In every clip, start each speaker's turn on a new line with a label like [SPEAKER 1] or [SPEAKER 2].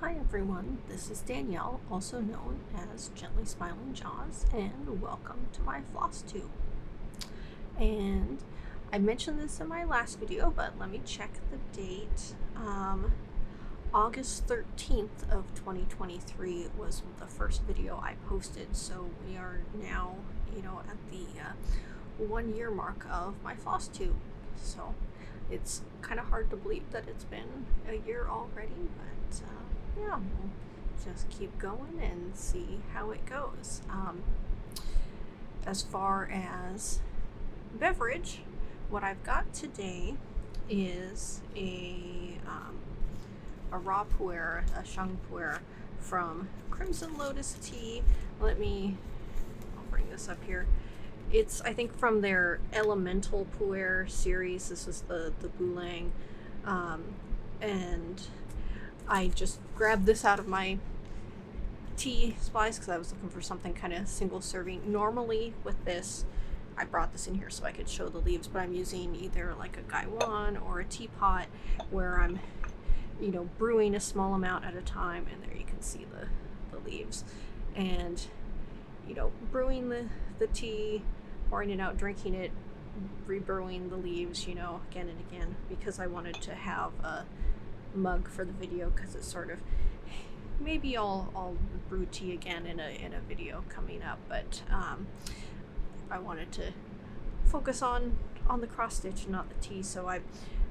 [SPEAKER 1] Hi everyone, this is Danielle, also known as Gently Smiling Jaws, and welcome to my Flosstube. And I mentioned this in my last video, but let me check the date. August 13th of 2023 was the first video I posted, so we are now, at the 1 year mark of my Flosstube. So it's kind of hard to believe that it's been a year already, but yeah, we'll just keep going and see how it goes. As far as beverage, what I've got today is a raw pu'er, a sheng pu'er from Crimson Lotus Tea. I'll bring this up here. It's, I think, from their Elemental Pu'er series. This is the Boulang. And I just grabbed this out of my tea supplies because I was looking for something kind of single serving. Normally with this, I brought this in here so I could show the leaves, but I'm using either like a gaiwan or a teapot where I'm, brewing a small amount at a time, and there you can see the leaves. And, brewing the tea, pouring it out, drinking it, rebrewing the leaves, again and again, because I wanted to have a mug for the video, because it's sort of, maybe I'll brew tea again in a video coming up, but I wanted to focus on the cross stitch and not the tea, so I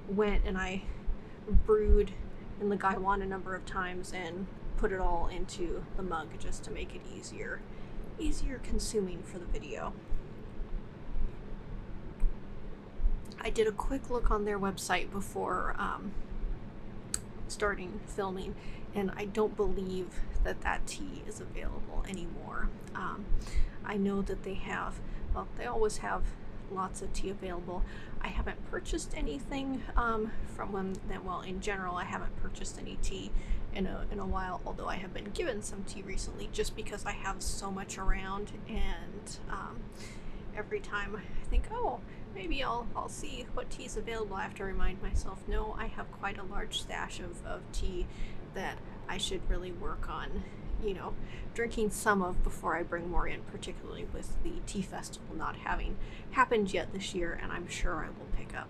[SPEAKER 1] went and I brewed in the gaiwan a number of times and put it all into the mug just to make it easier consuming for the video. I did a quick look on their website before starting filming, and I don't believe that tea is available anymore. I know that they always have lots of tea available. I haven't purchased anything from them. Well, in general, I haven't purchased any tea in a while, although I have been given some tea recently just because I have so much around, and every time I think, oh, maybe I'll see what tea is available, I have to remind myself, no, I have quite a large stash of tea that I should really work on, drinking some of before I bring more in, particularly with the tea festival not having happened yet this year, and I'm sure I will pick up,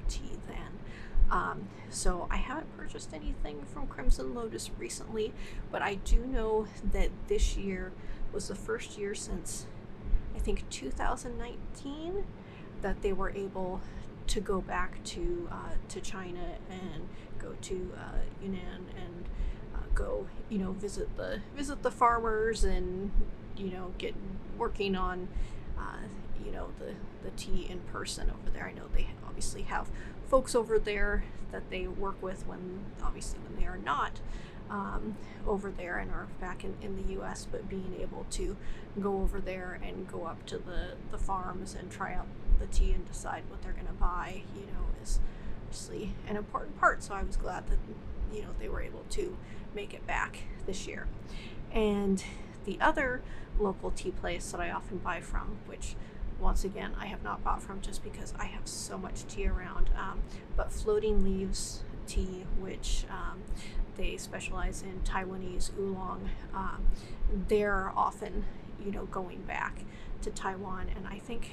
[SPEAKER 1] tea then. So I haven't purchased anything from Crimson Lotus recently, but I do know that this year was the first year since, I think, 2019 that they were able to go back to China and go to Yunnan and go visit the farmers and get working on the tea in person over there. I know they obviously have folks over there that they work with when they are not over there and are back in the US, but being able to go over there and go up to the farms and try out the tea and decide what they're going to buy, is obviously an important part. So I was glad that they were able to make it back this year. And the other local tea place that I often buy from, which once again I have not bought from just because I have so much tea around, but Floating Leaves Tea, which they specialize in Taiwanese oolong. They're often going back to Taiwan, and I think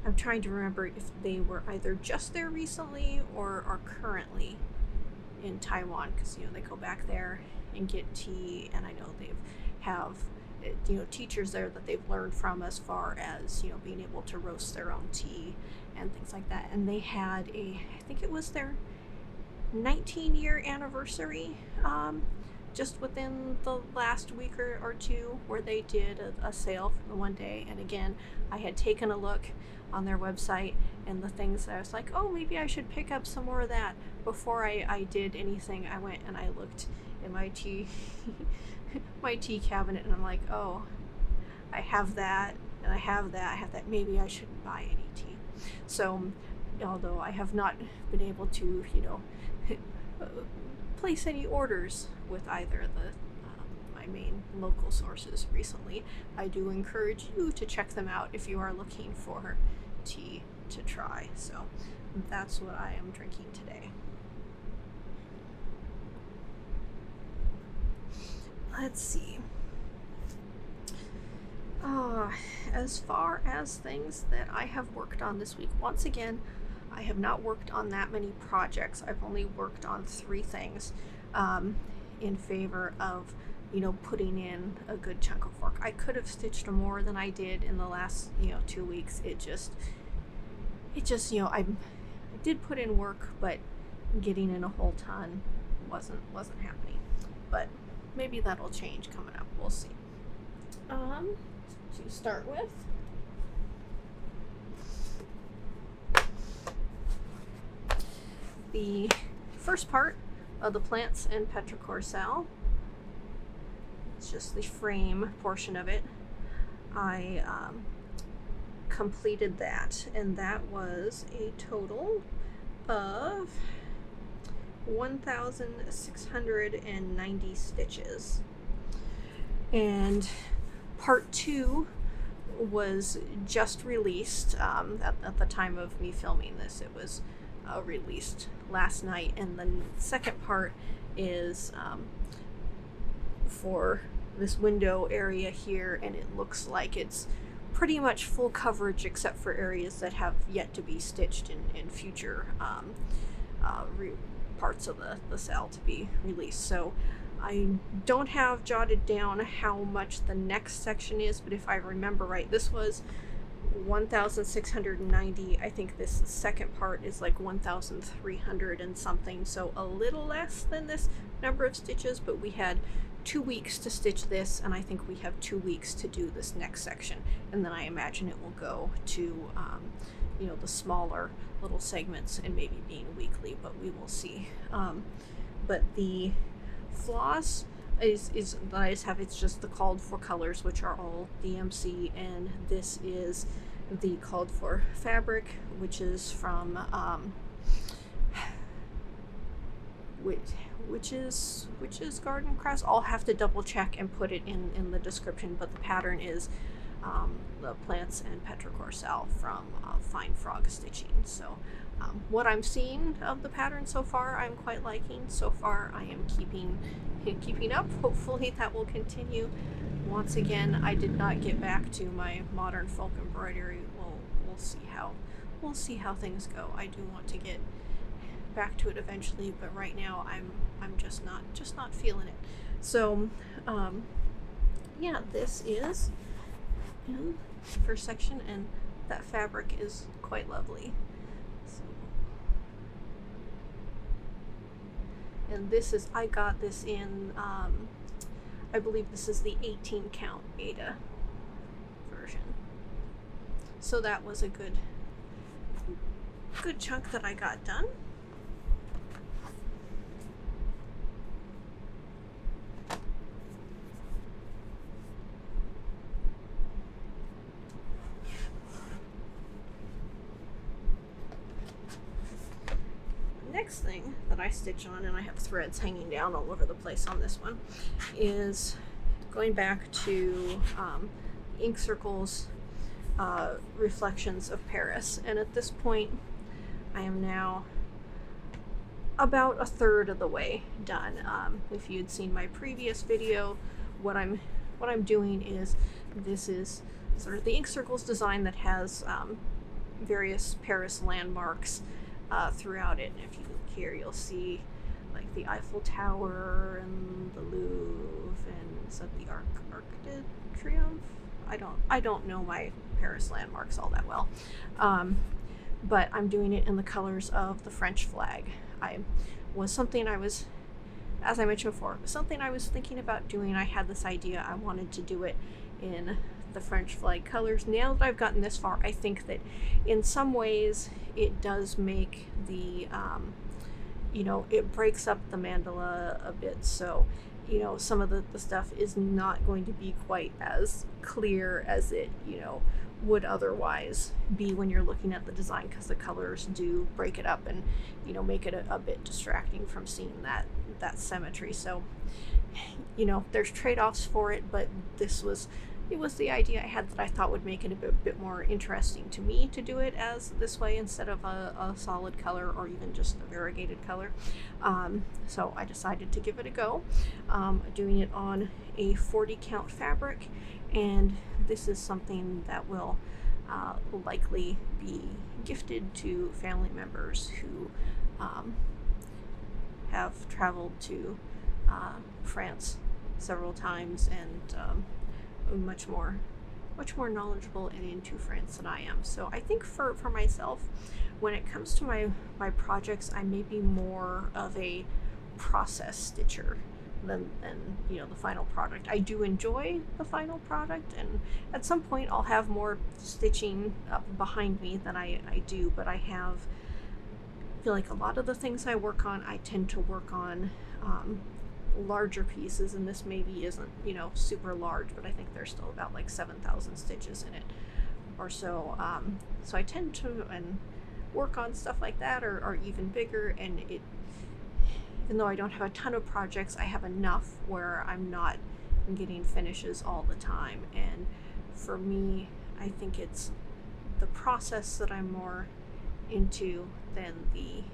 [SPEAKER 1] I'm trying to remember if they were either just there recently or are currently in Taiwan, because they go back there and get tea, and I know they have teachers there that they've learned from as far as being able to roast their own tea and things like that. And they had I think it was their 19-year anniversary just within the last week or two, where they did a sale for the one day. And again, I had taken a look on their website, and the things that I was like, oh, maybe I should pick up some more of that. Before I did anything, I went and I looked in my tea my tea cabinet, and I'm like, oh, I have that, and I have that, maybe I shouldn't buy any tea. So although I have not been able to place any orders with either of my main local sources recently, I do encourage you to check them out if you are looking for tea to try. So that's what I am drinking today. let's see. As far as things that I have worked on this week, once again, I have not worked on that many projects. I've only worked on 3 things in favor of, putting in a good chunk of work. I could have stitched more than I did in the last, 2 weeks. It just, I did put in work, but getting in a whole ton wasn't happening. But maybe that'll change coming up. We'll see. To start with, the first part of the plants in Petrichor SAL, it's just the frame portion of it. I completed that, and that was a total of 1,690 stitches. And part 2 was just released at the time of me filming this. It was released last night, and the second part is for this window area here, and it looks like it's pretty much full coverage except for areas that have yet to be stitched in future parts of the SAL to be released. So I don't have jotted down how much the next section is, but if I remember right, this was 1,690. I think this second part is like 1,300 and something, so a little less than this number of stitches, but we had 2 weeks to stitch this, and I think we have 2 weeks to do this next section, and then I imagine it will go to the smaller little segments and maybe being weekly, but we will see. But the floss is that I just have, it's just the called for colors, which are all DMC, and this is the called for fabric, which is from which is Garden Crafts. I'll have to double check and put it in the description, but the pattern is the plants and Petrichor SAL from Fine Frog Stitching. So what I'm seeing of the pattern so far, I'm quite liking. So far, I am keeping up. Hopefully that will continue. Once again, I did not get back to my modern folk embroidery. We'll see how things go. I do want to get back to it eventually, but right now I'm just not feeling it. So yeah, this is in the first section, and that fabric is quite lovely. So, and this is, I got this in I believe this is the 18 count beta version, so that was a good chunk that I got done. Next thing that I stitch on, and I have threads hanging down all over the place on this one, is going back to Ink Circle's Reflections of Paris. And at this point, I am now about a third of the way done. If you'd seen my previous video, what I'm doing is, this is sort of the Ink Circle's design that has various Paris landmarks throughout it. And if you look here, you'll see like the Eiffel Tower and the Louvre, and is that the Arc de Triomphe? I don't know my Paris landmarks all that well, but I'm doing it in the colors of the French flag. As I mentioned before, something I was thinking about doing. I had this idea, I wanted to do it in the French flag colors. Now that I've gotten this far, I think that in some ways it does make the it breaks up the mandala a bit, so some of the stuff is not going to be quite as clear as it would otherwise be when you're looking at the design, because the colors do break it up and make it a bit distracting from seeing that symmetry. So there's trade-offs for it, but this was it was the idea I had that I thought would make it a bit more interesting to me to do it as this way instead of a solid color or even just a variegated color. So I decided to give it a go, doing it on a 40 count fabric, and this is something that will likely be gifted to family members who have traveled to France several times and much more knowledgeable and into France than I am. So I think for myself, when it comes to my projects, I may be more of a process stitcher than the final product. I do enjoy the final product, and at some point I'll have more stitching up behind me than I do, but I feel like a lot of the things I work on, I tend to work on larger pieces, and this maybe isn't super large, but I think there's still about like 7,000 stitches in it or so. So I tend to work on stuff like that or even bigger, and even though I don't have a ton of projects, I have enough where I'm not getting finishes all the time. And for me, I think it's the process that I'm more into than the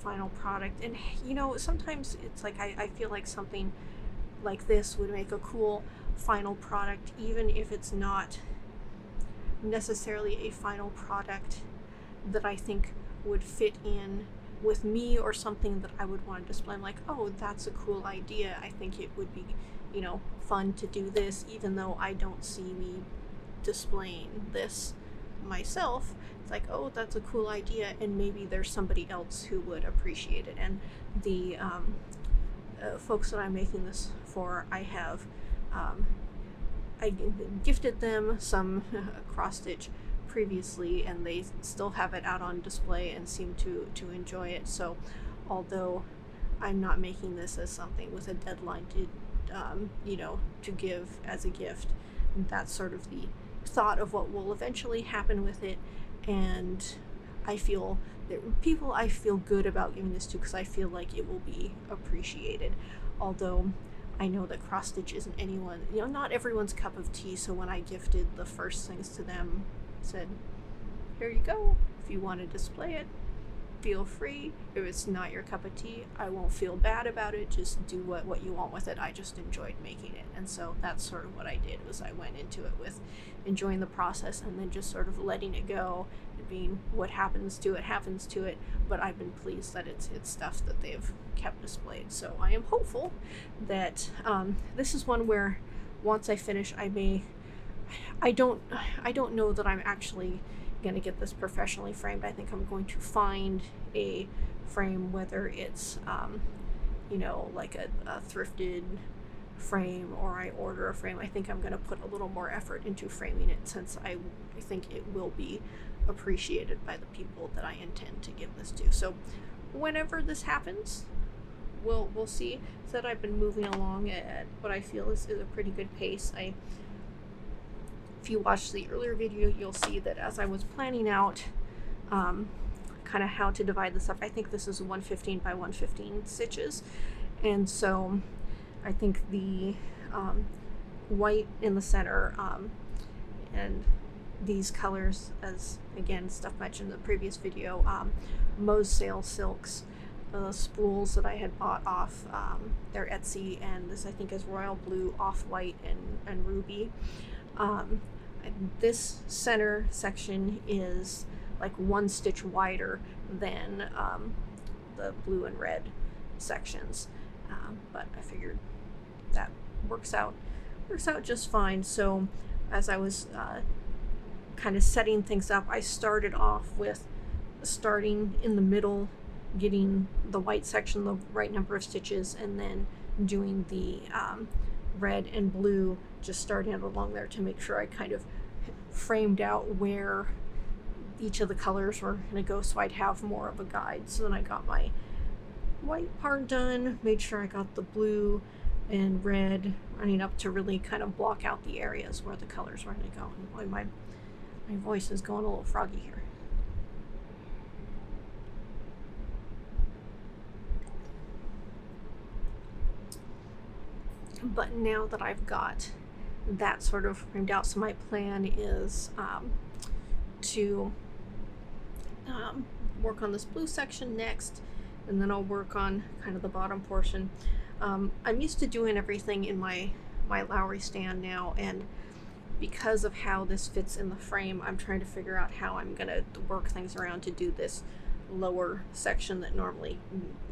[SPEAKER 1] final product. And sometimes it's like I feel like something like this would make a cool final product, even if it's not necessarily a final product that I think would fit in with me or something that I would want to display. I'm like, oh, that's a cool idea. I think it would be fun to do this, even though I don't see me displaying this myself. It's like, oh, that's a cool idea, and maybe there's somebody else who would appreciate it. And the folks that I'm making this for, I gifted them some cross stitch previously, and they still have it out on display and seem to enjoy it. So although I'm not making this as something with a deadline to give as a gift, that's sort of the thought of what will eventually happen with it. And I feel good about giving this to, because I feel like it will be appreciated. Although I know that cross stitch isn't not everyone's cup of tea. So when I gifted the first things to them, I said, here you go. If you want to display it, feel free. If it's not your cup of tea, I won't feel bad about it. Just do what you want with it. I just enjoyed making it. And so that's sort of what I did, was I went into it with enjoying the process and then just sort of letting it go and being what happens to it. But I've been pleased that it's stuff that they've kept displayed. So I am hopeful that this is one where once I finish, I don't know that I'm actually going to get this professionally framed. I think I'm going to find a frame, whether it's like a thrifted frame or I order a frame. I think I'm going to put a little more effort into framing it, since I think it will be appreciated by the people that I intend to give this to. So whenever this happens, we'll see. That I've been moving along at what I feel is a pretty good pace. If you watch the earlier video, you'll see that as I was planning out kind of how to divide this up, I think this is 115 by 115 stitches. And so I think the white in the center and these colors, as again stuff mentioned in the previous video, Moe's Sale Silks, spools that I had bought off their Etsy, and this I think is royal blue, off-white, and ruby. This center section is like one stitch wider than the blue and red sections, but I figured that works out just fine. So as I was kind of setting things up, I started off with starting in the middle, getting the white section the right number of stitches, and then doing the red and blue, just starting it along there to make sure I kind of framed out where each of the colors were going to go, so I'd have more of a guide. So then I got my white part done, made sure I got the blue and red running up to really kind of block out the areas where the colors were going to go. And boy, my voice is going a little froggy here. But now that I've got that sort of framed out. So my plan is to work on this blue section next, and then I'll work on kind of the bottom portion. I'm used to doing everything in my Lowry stand now, and because of how this fits in the frame, I'm trying to figure out how I'm gonna work things around to do this lower section that normally,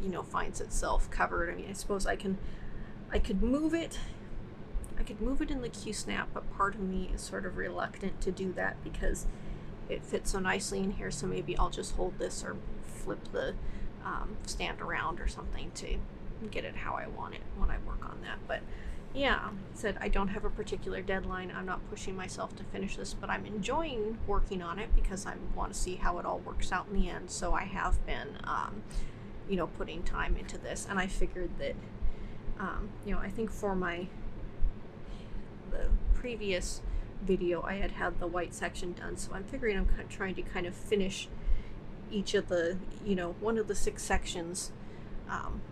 [SPEAKER 1] you know, finds itself covered. I mean, I suppose I could move it. I could move it in the Q-snap, but part of me is sort of reluctant to do that because it fits so nicely in here. So maybe I'll just hold this or flip the stand around or something to get it how I want it when I work on that. But yeah, said I don't have a particular deadline. I'm not pushing myself to finish this, but I'm enjoying working on it because I want to see how it all works out in the end. So I have been, you know, putting time into this, and I figured that, you know, I think for the previous video I had the white section done, so I'm figuring I'm trying to kind of finish each of the, you know, one of the 6 sections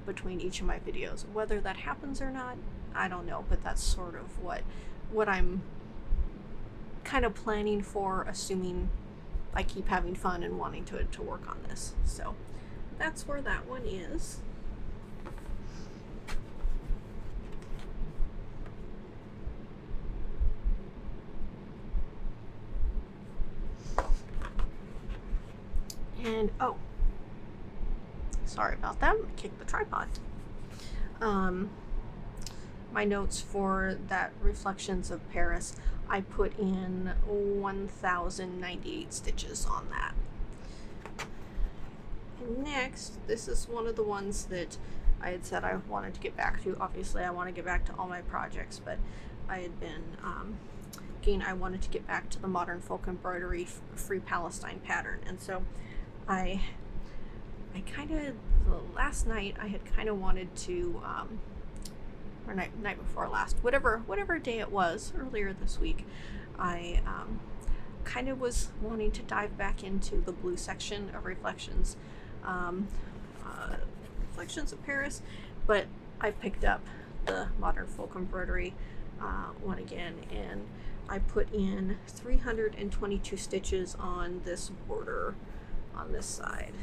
[SPEAKER 1] between each of my videos. Whether that happens or not, I don't know, but that's sort of what I'm kind of planning for, assuming I keep having fun and wanting to work on this. So that's where that one is. And oh, sorry about that, I kicked the tripod. My notes for that Reflections of Paris, I put in 1,098 stitches on that. And next, this is one of the ones that I had said I wanted to get back to. Obviously, I want to get back to all my projects, but I had been, again, I wanted to get back to the Modern Folk Embroidery Free Palestine pattern. And so I kind of, last night I had kind of wanted to, or night before last, whatever day it was, earlier this week, I kind of was wanting to dive back into the blue section of Reflections, Reflections of Paris, but I picked up the Modern Folk Embroidery one again, and I put in 322 stitches on this border on this side.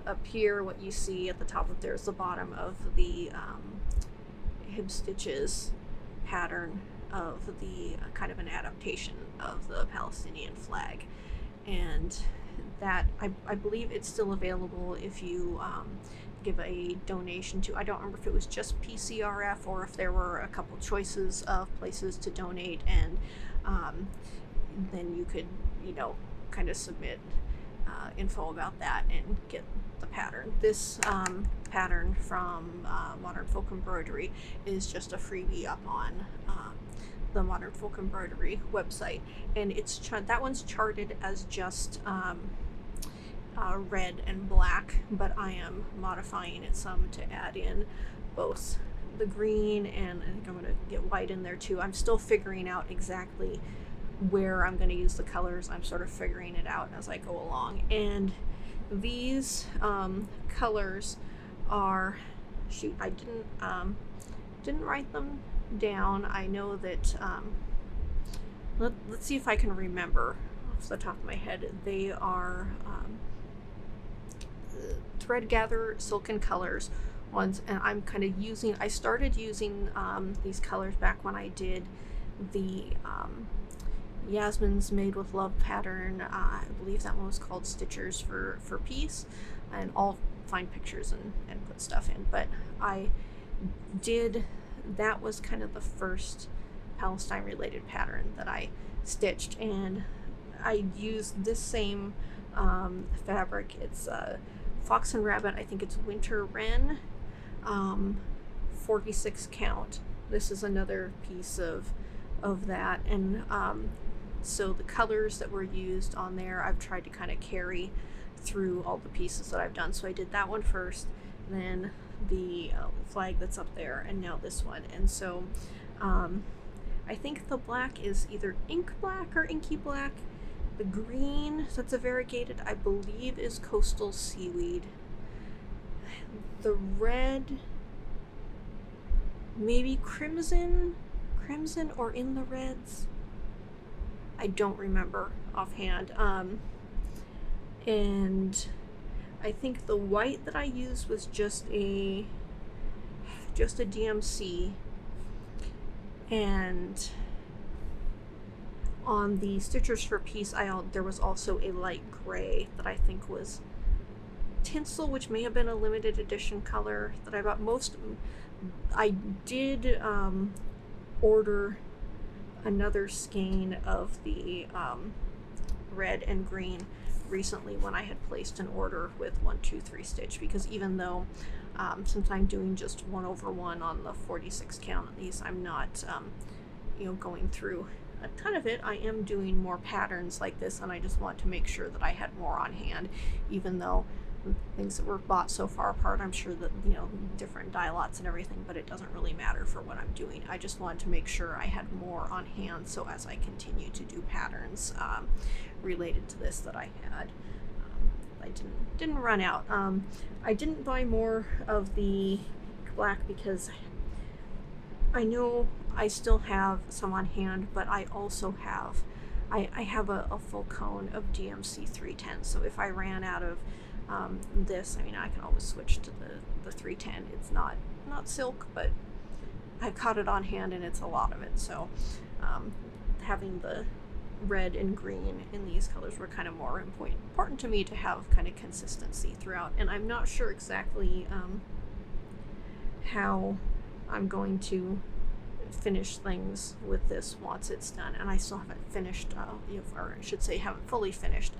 [SPEAKER 1] Up here, what you see at the top of there is the bottom of the Hib Stitches pattern of the kind of an adaptation of the Palestinian flag, and that I believe it's still available if you give a donation to, I don't remember if it was just PCRF or if there were a couple choices of places to donate, and then you could, you know, kind of submit info about that and get the pattern. This pattern from Modern Folk Embroidery is just a freebie up on the Modern Folk Embroidery website, and it's that one's charted as just red and black, but I am modifying it some to add in both the green, and I think I'm going to get white in there too. I'm still figuring out exactly where I'm going to use the colors. I'm sort of figuring it out as I go along, and these colors are, shoot, I didn't write them down. I know that let's see if I can remember off the top of my head. They are Thread Gather Silken Colors ones, and I'm kind of using, I started using these colors back when I did the Yasmin's Made with Love pattern. I believe that one was called Stitchers for Peace, and I'll find pictures and put stuff in. But I did, that was kind of the first Palestine related pattern that I stitched, and I used this same fabric. It's Fox and Rabbit, I think it's Winter Wren, 46 count. This is another piece of that, and so the colors that were used on there, I've tried to kind of carry through all the pieces that I've done. So I did that one first, then the flag that's up there, and now this one. And so I think the black is either ink black or inky black. The green, that's a variegated, I believe, is Coastal Seaweed. The red, maybe Crimson. crimson or in the reds. I don't remember offhand. And I think the white that I used was just a DMC, and on the Stitchers for Peace there was also a light gray that I think was tinsel, which may have been a limited edition color that I bought. I did order another skein of the red and green recently when I had placed an order with 123 Stitch, because even though since I'm doing just 1/1 on the 46 count of these, I'm not going through a ton of it. I am doing more patterns like this, and I just want to make sure that I had more on hand, even though things that were bought so far apart, I'm sure that different die lots and everything, but it doesn't really matter for what I'm doing. I just wanted to make sure I had more on hand, so as I continue to do patterns related to this, that I had I didn't run out. I didn't buy more of the black because I know I still have some on hand, but I also have I have a full cone of DMC 310, so if I ran out of this, I mean, I can always switch to the 310. It's not silk, but I've caught it on hand, and it's a lot of it, so having the red and green in these colors were kind of more important to me to have kind of consistency throughout. And I'm not sure exactly how I'm going to finish things with this once it's done, and I still haven't finished or I should say haven't fully finished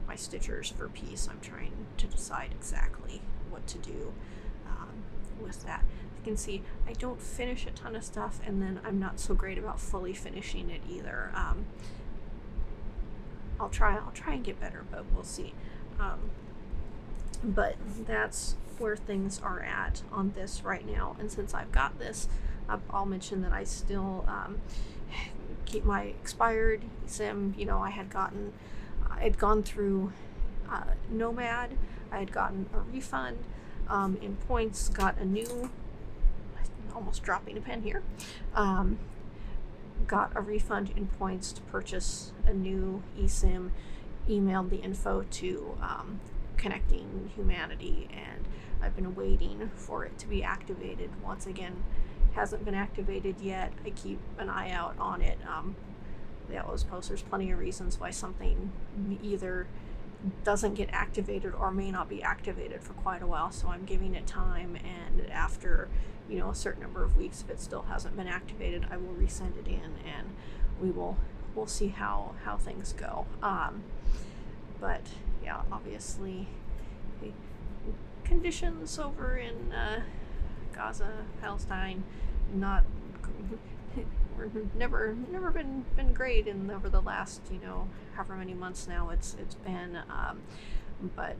[SPEAKER 1] my Stitchers for Peace. I'm trying to decide exactly what to do with that. You can see I don't finish a ton of stuff, and then I'm not so great about fully finishing it either. I'll try and get better, but we'll see. But that's where things are at on this right now. And since I've got this, I'll mention that I still keep my expired eSIM. I had gone through Nomad. I had gotten a refund in points, got a new, almost dropping a pen here, got a refund in points to purchase a new eSIM, emailed the info to Connecting Humanity, and I've been waiting for it to be activated. Once again, hasn't been activated yet. I keep an eye out on it. They always post there's plenty of reasons why something either doesn't get activated or may not be activated for quite a while, so I'm giving it time, and after a certain number of weeks, if it still hasn't been activated, I will resend it in, and we'll see how things go. But yeah, obviously the conditions over in Gaza, Palestine, we're never been great over the last however many months now it's been, but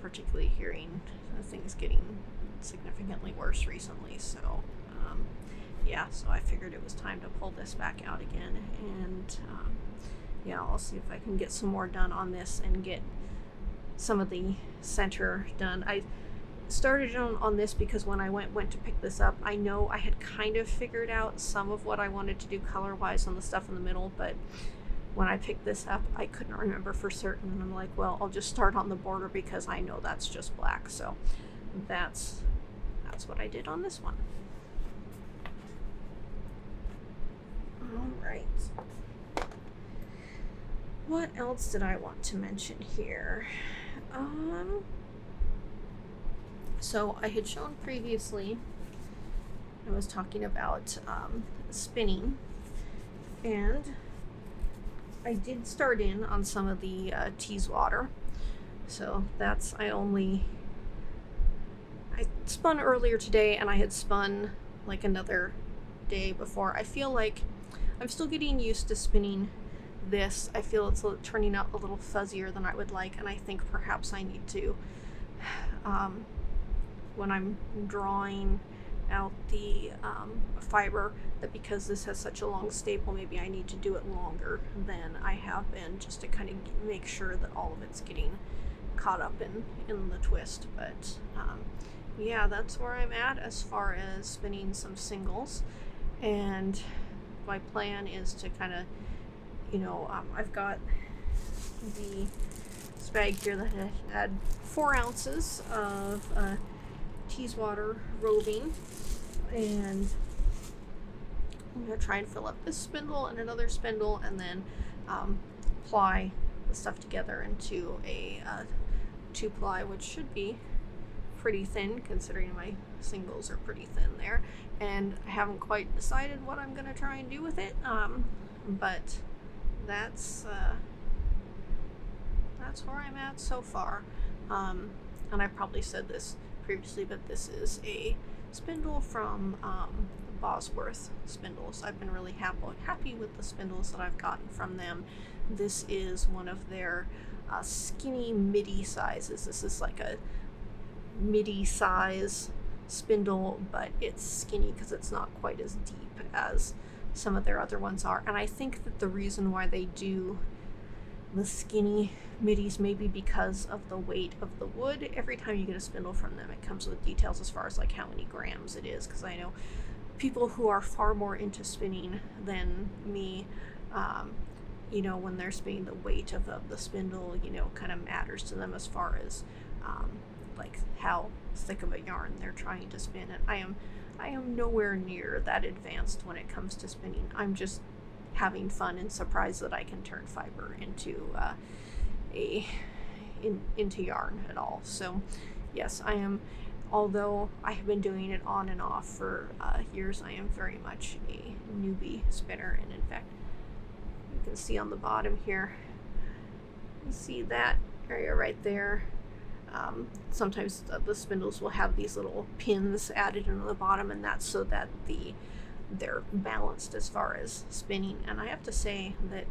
[SPEAKER 1] particularly hearing things getting significantly worse recently, so so I figured it was time to pull this back out again, and I'll see if I can get some more done on this and get some of the center done. I started on this because when I went to pick this up, I know I had kind of figured out some of what I wanted to do color wise on the stuff in the middle, but when I picked this up, I couldn't remember for certain, and I'm like, well, I'll just start on the border because I know that's just black. So that's what I did on this one. All right. What else did I want to mention here? So I had shown previously, I was talking about spinning, and I did start in on some of the Teeswater. So I spun earlier today, and I had spun like another day before. I feel like I'm still getting used to spinning this. I feel it's turning out a little fuzzier than I would like, and I think perhaps I need to, when I'm drawing out the fiber, that because this has such a long staple, maybe I need to do it longer than I have been, just to kind of make sure that all of it's getting caught up in the twist. But that's where I'm at as far as spinning some singles. And my plan is to kind of, I've got the spag here that had 4 ounces of Teeswater roving, and I'm going to try and fill up this spindle and another spindle, and then ply the stuff together into a 2-ply, which should be pretty thin considering my singles are pretty thin there, and I haven't quite decided what I'm going to try and do with it, but that's where I'm at so far. And I probably said this previously, but this is a spindle from Bosworth Spindles. I've been really happy with the spindles that I've gotten from them. This is one of their skinny midi sizes. This is like a midi size spindle, but it's skinny because it's not quite as deep as some of their other ones are. And I think that the reason why they do the skinny midis may be because of the weight of the wood. Every time you get a spindle from them, it comes with details as far as like how many grams it is, because I know people who are far more into spinning than me, when they're spinning, the weight of the spindle, kind of matters to them as far as like how thick of a yarn they're trying to spin. And I am nowhere near that advanced when it comes to spinning. I'm just having fun and surprised that I can turn fiber into into yarn at all. So yes, I am, although I have been doing it on and off for years, I am very much a newbie spinner. And in fact, you can see on the bottom here, you see that area right there. Sometimes the spindles will have these little pins added into the bottom, and that's so that they're balanced as far as spinning. And I have to say that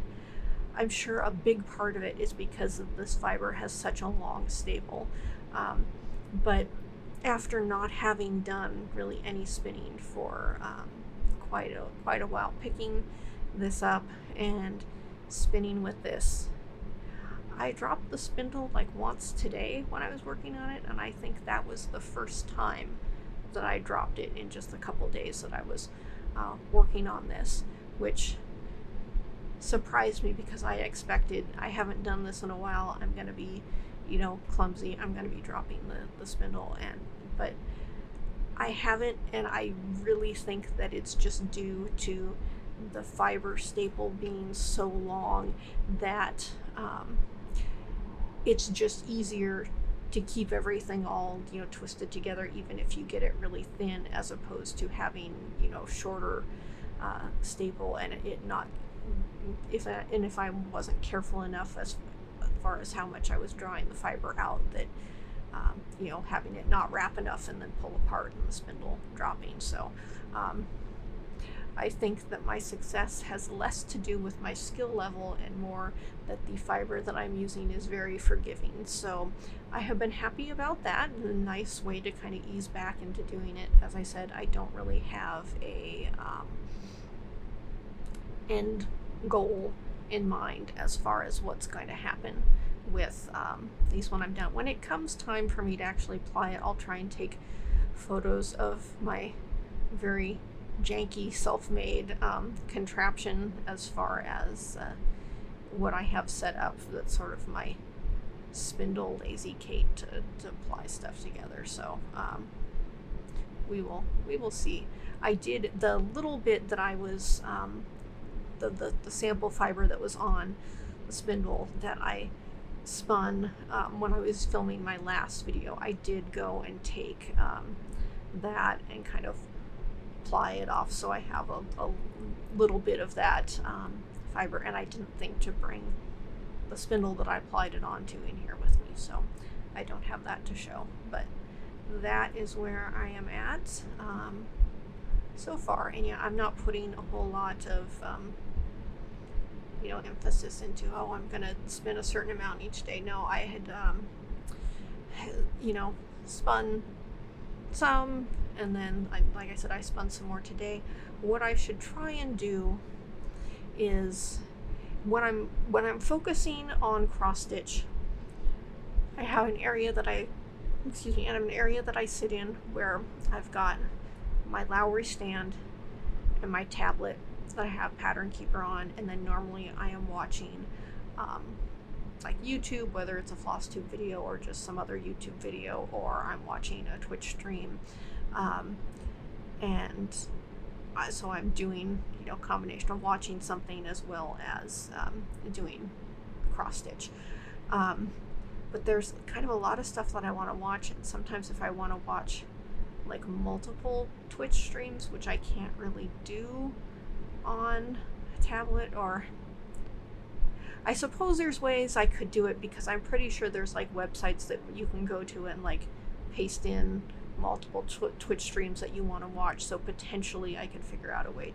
[SPEAKER 1] I'm sure a big part of it is because of this fiber has such a long staple. But after not having done really any spinning for quite a while, picking this up and spinning with this, I dropped the spindle like once today when I was working on it, and I think that was the first time that I dropped it in just a couple days that I was working on this, which surprised me because I expected, I haven't done this in a while, I'm going to be, clumsy, I'm going to be dropping the spindle, but I haven't, and I really think that it's just due to the fiber staple being so long that it's just easier to keep everything all twisted together, even if you get it really thin, as opposed to having shorter staple and it not, if I wasn't careful enough as far as how much I was drawing the fiber out, that having it not wrap enough and then pull apart and the spindle dropping. So I think that my success has less to do with my skill level and more that the fiber that I'm using is very forgiving. So I have been happy about that. A nice way to kind of ease back into doing it. As I said, I don't really have a end goal in mind as far as what's going to happen with these when I'm done. When it comes time for me to actually ply it, I'll try and take photos of my very janky self-made contraption as far as what I have set up. That's sort of my spindle lazy Kate to ply stuff together. So we will see. I did the little bit that I was the sample fiber that was on the spindle that I spun when I was filming my last video. I did go and take that and kind of ply it off, so I have a little bit of that fiber, and I didn't think to bring the spindle that I plied it onto in here with me, so I don't have that to show. But that is where I am at so far. And yeah, I'm not putting a whole lot of emphasis into, oh, I'm gonna spin a certain amount each day. No, I had spun some, and then like I said, I spun some more today. What I should try and do is when I'm focusing on cross stitch, I have an area that I sit in where I've got my Lowry stand and my tablet that I have Pattern Keeper on, and then normally I am watching like YouTube, whether it's a Flosstube video or just some other YouTube video, or I'm watching a Twitch stream, and so I'm doing, you know, combination of watching something as well as doing cross stitch. But there's kind of a lot of stuff that I want to watch, and sometimes if I want to watch like multiple Twitch streams, which I can't really do on a tablet, or I suppose there's ways I could do it, because I'm pretty sure there's like websites that you can go to and like paste in multiple Twitch streams that you want to watch, so potentially I could figure out a way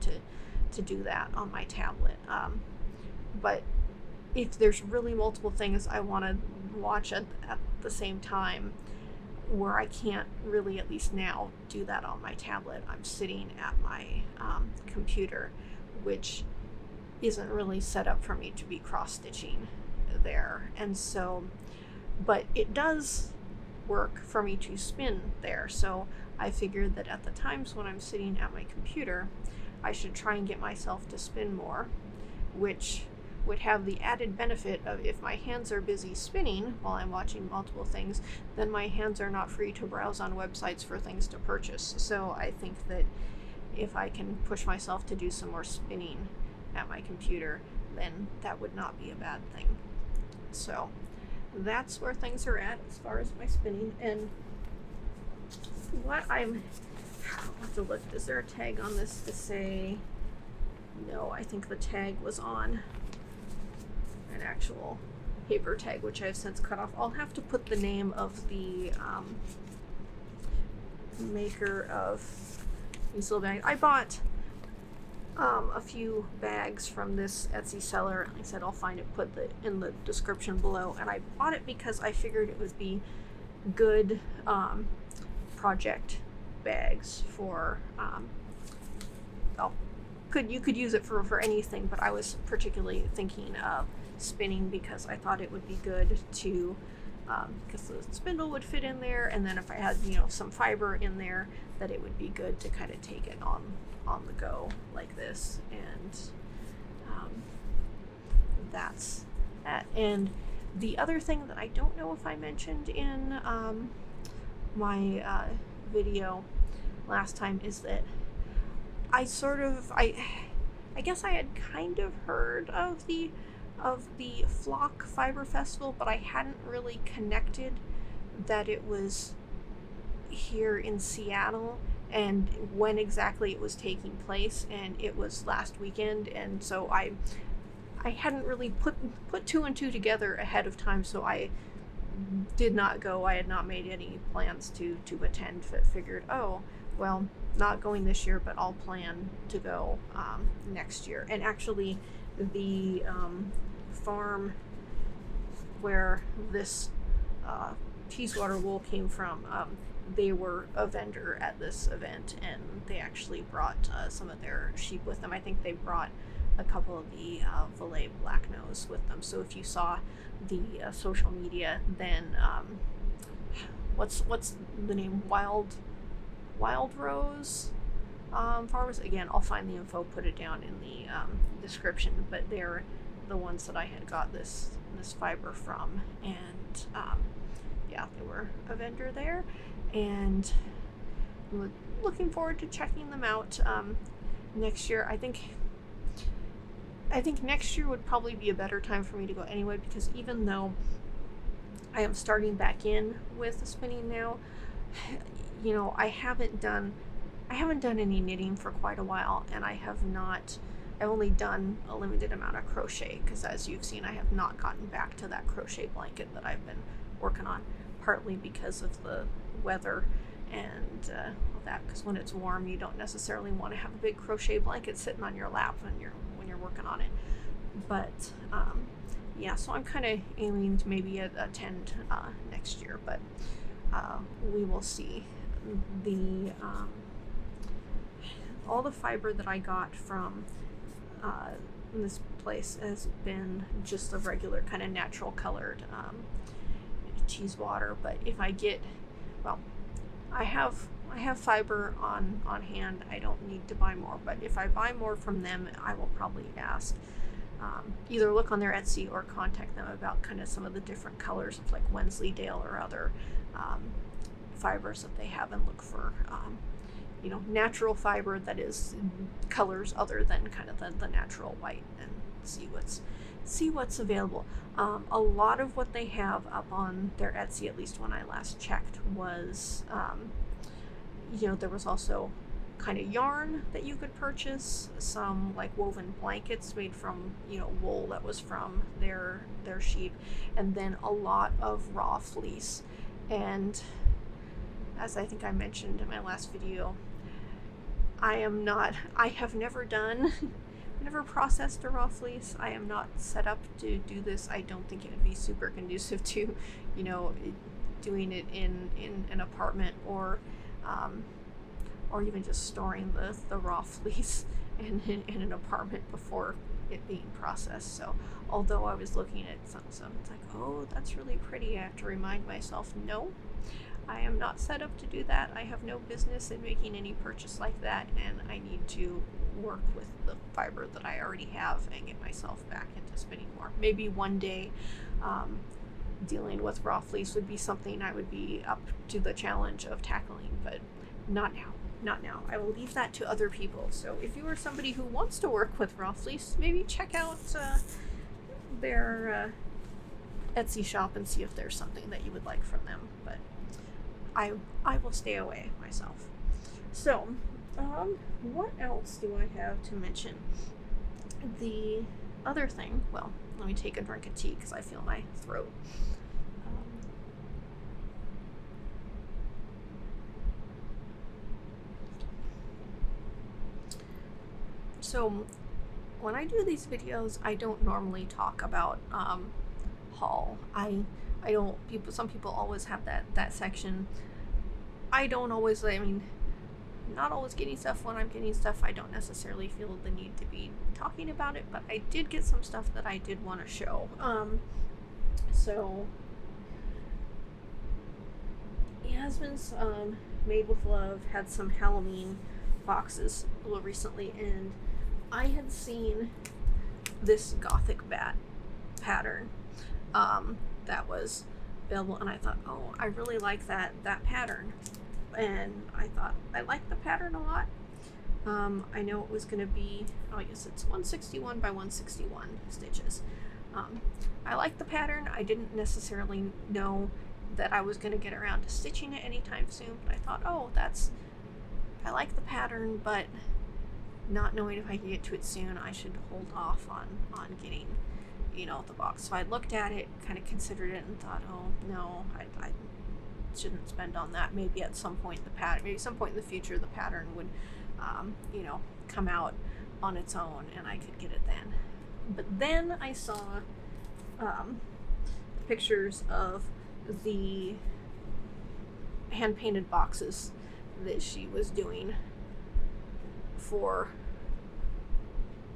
[SPEAKER 1] to do that on my tablet. But if there's really multiple things I want to watch at the same time, where I can't really, at least now, do that on my tablet, I'm sitting at my computer, which isn't really set up for me to be cross-stitching there. And so, but it does work for me to spin there, so I figured that at the times when I'm sitting at my computer, I should try and get myself to spin more, which would have the added benefit of, if my hands are busy spinning while I'm watching multiple things, then my hands are not free to browse on websites for things to purchase. So I think that if I can push myself to do some more spinning at my computer, then that would not be a bad thing. So that's where things are at as far as my spinning. And what I'll have to look, is there a tag on this to say, no, I think the tag was on an actual paper tag, which I have since cut off. I'll have to put the name of the maker of these little bags. I bought a few bags from this Etsy seller. Like I said, I'll find it, put in the description below. And I bought it because I figured it would be good project bags for, you could use it for anything, but I was particularly thinking of spinning, because I thought it would be good to, because the spindle would fit in there, and then if I had, you know, some fiber in there, that it would be good to kind of take it on the go like this. And that's that. And the other thing that I don't know if I mentioned in my video last time is that I guess I had kind of heard of the Flock Fiber Festival, but I hadn't really connected that it was here in Seattle and when exactly it was taking place. And it was last weekend, and so I hadn't really put two and two together ahead of time, so I did not go. I had not made any plans to attend, but figured, oh well, not going this year, but I'll plan to go next year. And actually the farm where this Teeswater wool came from, they were a vendor at this event, and they actually brought some of their sheep with them. I think they brought a couple of the Valet Black Nose with them. So if you saw the social media, then what's the name? Wild Rose Farmers. Again, I'll find the info, put it down in the description. But they're the ones that I had got this fiber from, and yeah, they were a vendor there, and looking forward to checking them out next year. I think next year would probably be a better time for me to go anyway, because even though I am starting back in with spinning now, you know, I haven't done any knitting for quite a while, and I've only done a limited amount of crochet, because as you've seen, I have not gotten back to that crochet blanket that I've been working on, partly because of the weather and that, because when it's warm, you don't necessarily want to have a big crochet blanket sitting on your lap when you're working on it. But yeah, so I'm kind of aiming to maybe attend next year, but we will see. All the fiber that I got from this place has been just a regular kind of natural colored Teeswater. But if I get, well, I have fiber on hand. I don't need to buy more, but if I buy more from them, I will probably ask, either look on their Etsy or contact them about kind of some of the different colors of like Wensleydale or other fibers that they have, and look for natural fiber that is colors other than kind of the natural white, and see what's available. A lot of what they have up on their Etsy, at least when I last checked, was there was also kind of yarn that you could purchase, some like woven blankets made from wool that was from their sheep, and then a lot of raw fleece. And as I think I mentioned in my last video, I have never processed a raw fleece. I am not set up to do this. I don't think it would be super conducive to doing it in an apartment, or even just storing the raw fleece in an apartment before it being processed. So although I was looking at some, it's like, oh, that's really pretty, I have to remind myself, no, I am not set up to do that. I have no business in making any purchase like that, and I need to work with the fiber that I already have and get myself back into spinning more. Maybe one day dealing with raw fleece would be something I would be up to the challenge of tackling, but not now. I will leave that to other people. So if you are somebody who wants to work with raw fleece, maybe check out their Etsy shop and see if there's something that you would like from them. But I will stay away myself. So what else do I have to mention? The other thing, well, let me take a drink of tea because I feel my throat. So when I do these videos, I don't normally talk about haul. I don't. Some people always have that section. I don't always. Not always getting stuff. When I'm getting stuff, I don't necessarily feel the need to be talking about it. But I did get some stuff that I did want to show. So Yasmin's Made with Love had some Halloween boxes a little recently, and I had seen this gothic bat pattern that was available, and I thought, oh, I really like that pattern, and I thought I liked the pattern a lot. I know it was going to be, I guess it's 161 by 161 stitches. I like the pattern. I didn't necessarily know that I was going to get around to stitching it anytime soon, but I thought, oh, I like the pattern, but not knowing if I could get to it soon, I should hold off on getting, the box. So I looked at it, kind of considered it, and thought, oh, no, I shouldn't spend on that. Maybe at some point some point in the future, the pattern would, come out on its own, and I could get it then. But then I saw pictures of the hand-painted boxes that she was doing for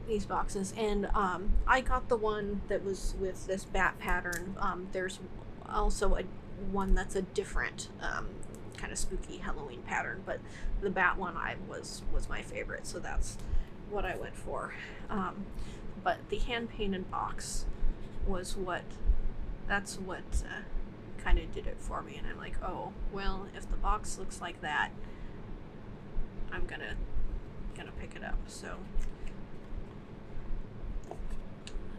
[SPEAKER 1] these boxes, and I got the one that was with this bat pattern. There's also one that's a different kind of spooky Halloween pattern, but the bat one was my favorite, so that's what I went for. But the hand-painted box was what kind of did it for me, and I'm like, oh, well, if the box looks like that, I'm gonna pick it up. So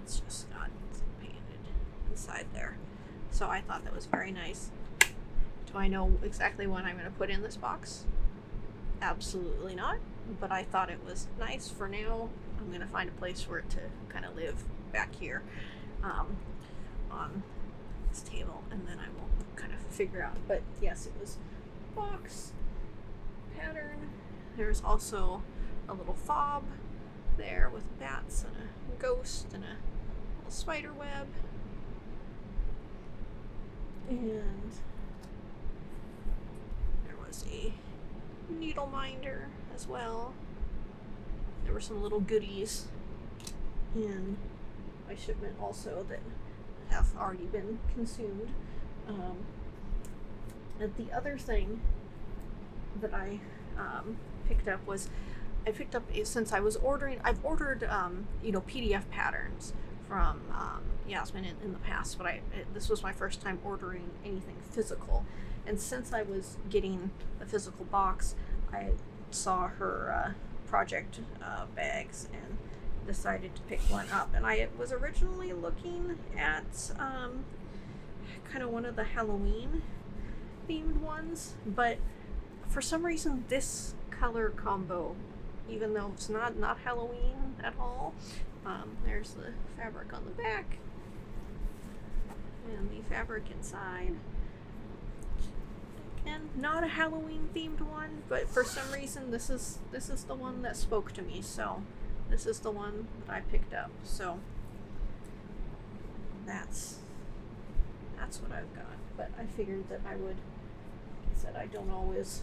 [SPEAKER 1] it's just got painted inside there. So I thought that was very nice. Do I know exactly what I'm going to put in this box? Absolutely not. But I thought it was nice for now. I'm going to find a place for it to kind of live back here on this table, and then I will kind of figure out. But yes, it was box pattern. There's also a little fob there with bats and a ghost and a little spider web. And there was a needle minder as well. There were some little goodies in my shipment also that have already been consumed. And the other thing that I picked up was, I picked up, since I was ordering, I've ordered PDF patterns from Yasmin in the past, but this was my first time ordering anything physical. And since I was getting the physical box, I saw her project bags and decided to pick one up. And I was originally looking at kind of one of the Halloween themed ones, but for some reason this color combo, even though it's not Halloween at all, there's the fabric on the back and the fabric inside. Again, not a Halloween themed one, but for some reason this is the one that spoke to me, so this is the one that I picked up. So that's what I've got. But I figured that I would, like I said, I don't always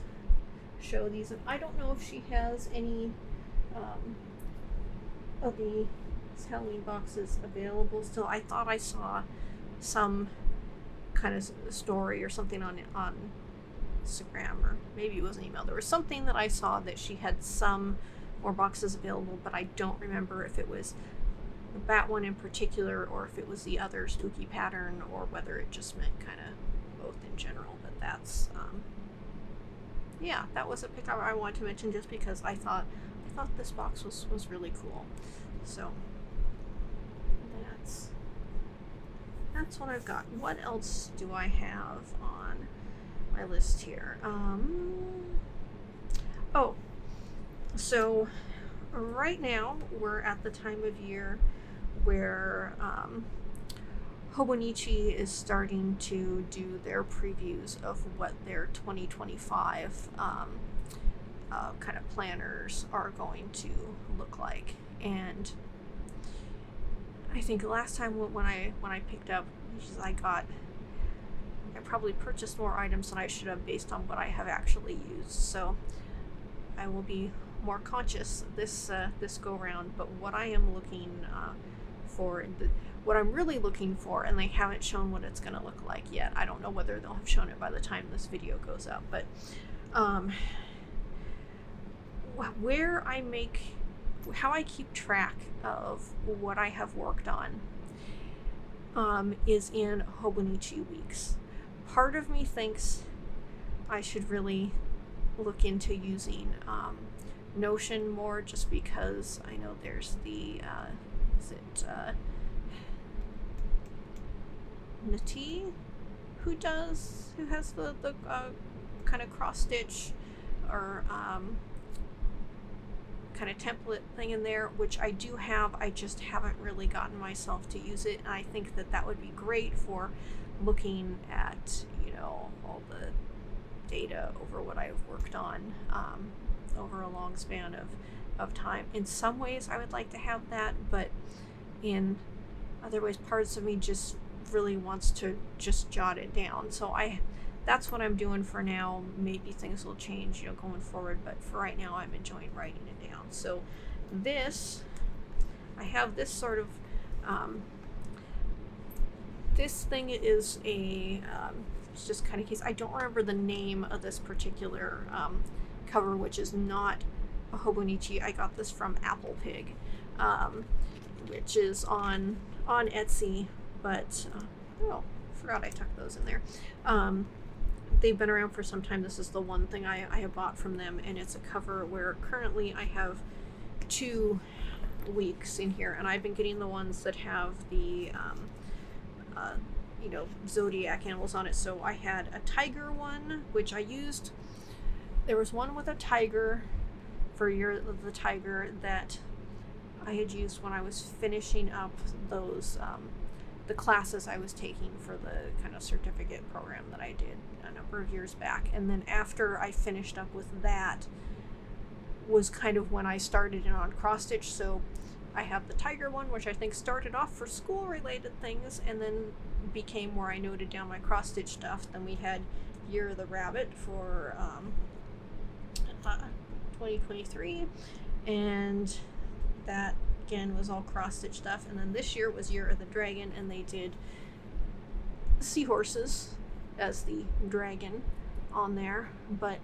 [SPEAKER 1] show these, and I don't know if she has any of the Halloween boxes available still. I thought I saw some kind of story or something on Instagram, or maybe it was an email. There was something that I saw that she had some more boxes available, but I don't remember if it was that one in particular or if it was the other spooky pattern, or whether it just meant kind of both in general. But that's yeah, that was a pickup I wanted to mention just because I thought this box was really cool. So that's what I've got. What else do I have on my list here? Oh, so right now we're at the time of year where Hobonichi is starting to do their previews of what their 2025 kind of planners are going to look like. And I think last time when I picked up, I probably purchased more items than I should have based on what I have actually used. So I will be more conscious this go round. But what I am looking for, what I'm really looking for, and they haven't shown what it's going to look like yet. I don't know whether they'll have shown it by the time this video goes up, but how I keep track of what I have worked on is in Hobonichi weeks. Part of me thinks I should really look into using Notion more, just because I know there's the Nati who has the kind of cross stitch or kind of template thing in there, which I do have. I just haven't really gotten myself to use it, and I think that would be great for looking at all the data over what I've worked on over a long span of time. In some ways I would like to have that, but in other ways parts of me just really wants to just jot it down. So that's what I'm doing for now. Maybe things will change going forward, but for right now I'm enjoying writing it down. So I have this sort of this thing is it's just kind of case. I don't remember the name of this particular cover, which is not a Hobonichi. I got this from Apple Pig, which is on Etsy, but forgot I tucked those in there. They've been around for some time. This is the one thing I have bought from them, and it's a cover where currently I have 2 weeks in here, and I've been getting the ones that have the zodiac animals on it. So I had a tiger one, which I used. There was one with a tiger for Year of the Tiger that I had used when I was finishing up those the classes I was taking for the kind of certificate program that I did a number of years back. And then after I finished up with that was kind of when I started in on cross stitch. So I have the tiger one, which I think started off for school related things and then became where I noted down my cross stitch stuff. Then we had Year of the Rabbit for 2023, and that again was all cross stitch stuff. And then this year was Year of the Dragon, and they did seahorses as the dragon on there. But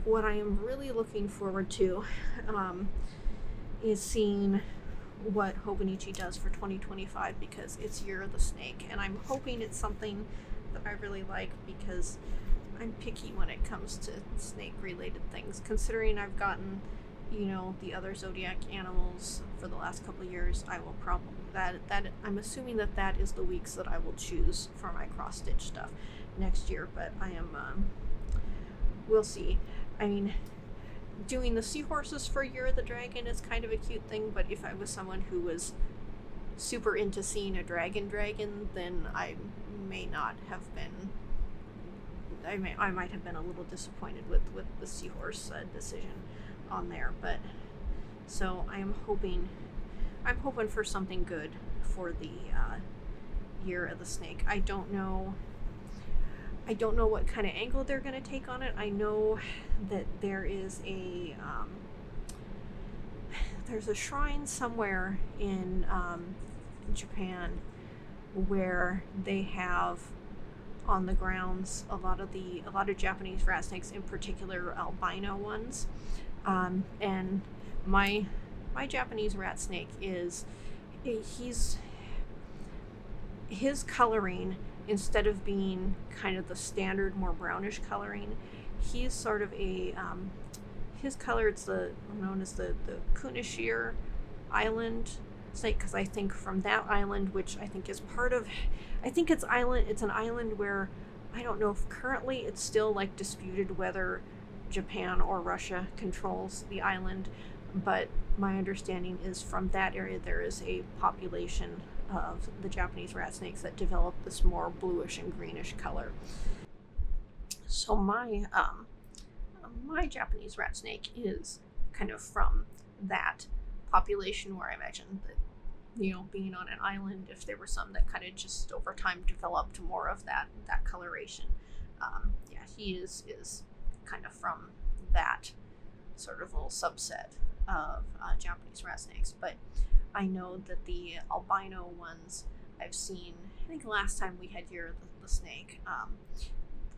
[SPEAKER 1] what I am really looking forward to is seeing what Hobonichi does for 2025, because it's Year of the Snake, and I'm hoping it's something that I really like, because I'm picky when it comes to snake related things, considering I've gotten, the other zodiac animals for the last couple of years. I will probably that I'm assuming that is the weeks that I will choose for my cross stitch stuff next year, but I am we'll see. I mean, doing the seahorses for Year of the Dragon is kind of a cute thing, but if I was someone who was super into seeing a dragon, then I may not have been. I might have been a little disappointed with the seahorse decision on there, but so I'm hoping for something good for the Year of the Snake. I don't know what kind of angle they're going to take on it. I know that there is there's a shrine somewhere in Japan where they have on the grounds a lot of Japanese rat snakes, in particular albino ones, and my Japanese rat snake his coloring, instead of being kind of the standard more brownish coloring, he's sort of his color, it's known as the Kunashir Island snake, because I think from that island, which I think is part of, it's an island where I don't know if currently it's still like disputed whether Japan or Russia controls the island, but my understanding is from that area there is a population of the Japanese rat snakes that develop this more bluish and greenish color. So my Japanese rat snake is kind of from that population, where I imagine that, being on an island, if there were some that kind of just over time developed more of that coloration. He is kind of from that sort of little subset of Japanese rat snakes. But I know that the albino ones I've seen, I think last time we had Year of the Snake,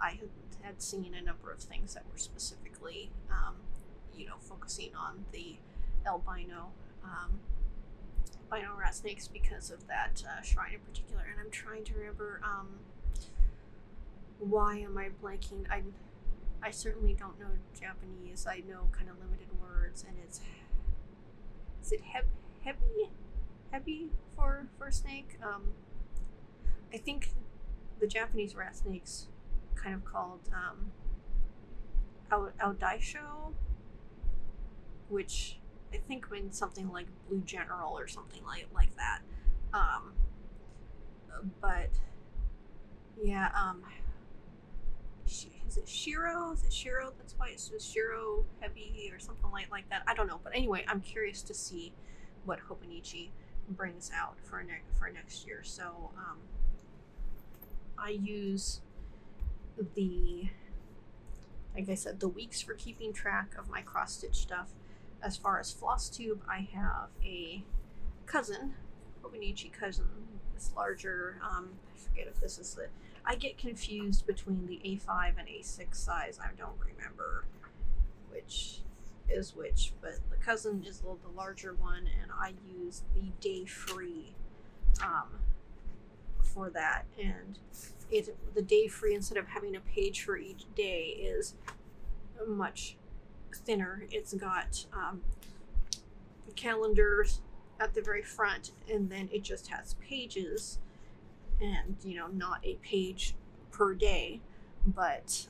[SPEAKER 1] I had seen a number of things that were specifically, focusing on the albino rat snakes because of that shrine in particular. And I'm trying to remember, why am I blanking? I certainly don't know Japanese. I know kind of limited words, and is it hebi for snake? I think the Japanese rat snakes kind of called Aodaisho, which I think means something like Blue General or something like that. But yeah, is it Shiro? Is it Shiro? That's why it's just Shiro Heavy or something like that. I don't know. But anyway, I'm curious to see what Hobonichi brings out for next year. So I use like I said, the weeks for keeping track of my cross stitch stuff. As far as Flosstube, I have a cousin, Hobonichi cousin, this larger, I forget if this is I get confused between the A5 and A6 size. I don't remember which is which, but the cousin is the larger one, and I use the Day Free for that. And the Day Free, instead of having a page for each day, is much thinner. It's got calendars at the very front, and then it just has pages, and not a page per day, but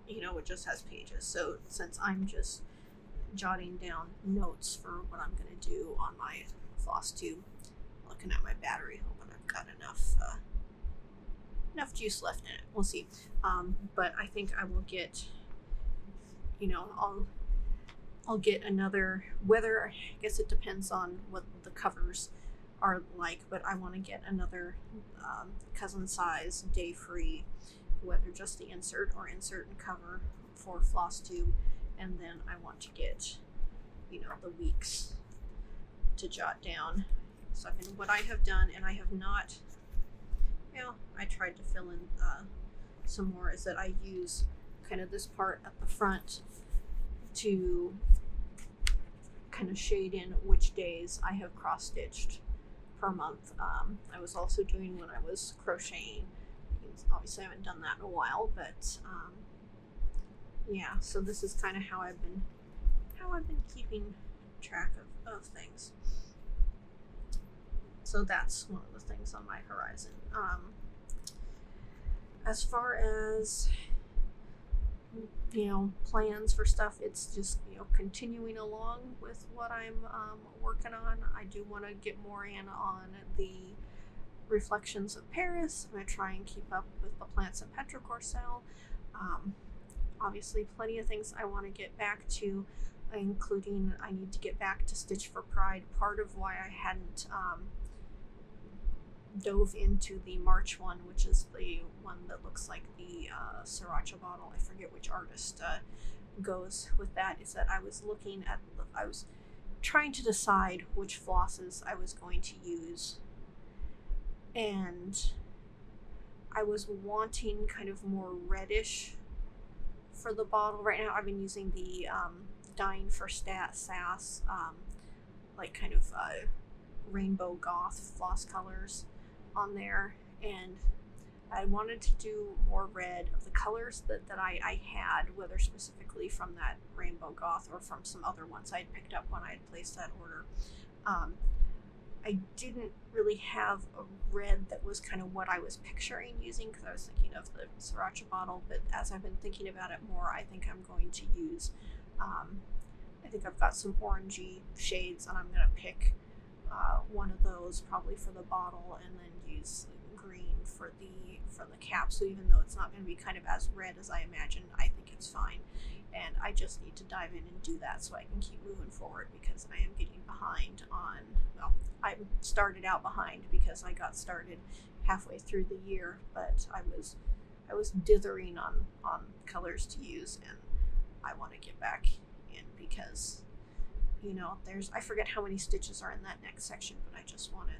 [SPEAKER 1] it just has pages. So since I'm just jotting down notes for what I'm going to do on my Flosstube, looking at my battery, hoping I've got enough juice left in it. We'll see. But I think I will get, I'll get another, whether, I guess it depends on what the covers are like, but I want to get another cousin size Day Free, whether just the insert or insert and cover for Flosstube. And then I want to get, the weeks to jot down. So what I have done, and I have not, I tried to fill in some more, is that I use kind of this part at the front to kind of shade in which days I have cross stitched per month. I was also doing when I was crocheting. Obviously I haven't done that in a while, but yeah, so this is kind of how I've been keeping track of things. So that's one of the things on my horizon. As far as, you know, plans for stuff, it's just, you know, continuing along with what I'm working on. I do want to get more in on the Reflections of Paris. I'm going to try and keep up with the plants in Petrichor SAL. Obviously plenty of things I want to get back to, including I need to get back to Stitch for Pride. Part of why I hadn't dove into the March one, which is the one that looks like the sriracha bottle. I forget which artist goes with that. Is that I was trying to decide which flosses I was going to use, and I was wanting kind of more reddish for the bottle. Right now I've been using the Dying for Sass like kind of rainbow goth floss colors on there, and I wanted to do more red of the colors that I had, whether specifically from that rainbow goth or from some other ones I had picked up when I had placed that order. I didn't really have a red that was kind of what I was picturing using, because I was thinking of the sriracha bottle, but as I've been thinking about it more, I think I'm going to use, I think I've got some orangey shades, and I'm going to pick one of those probably for the bottle, and then use green for the cap. So even though it's not going to be kind of as red as I imagined, I think it's fine. And I just need to dive in and do that so I can keep moving forward, because I am getting behind on, well, I started out behind because I got started halfway through the year, but I was dithering on colors to use, and I want to get back in because, you know, I forget how many stitches are in that next section, but I just want to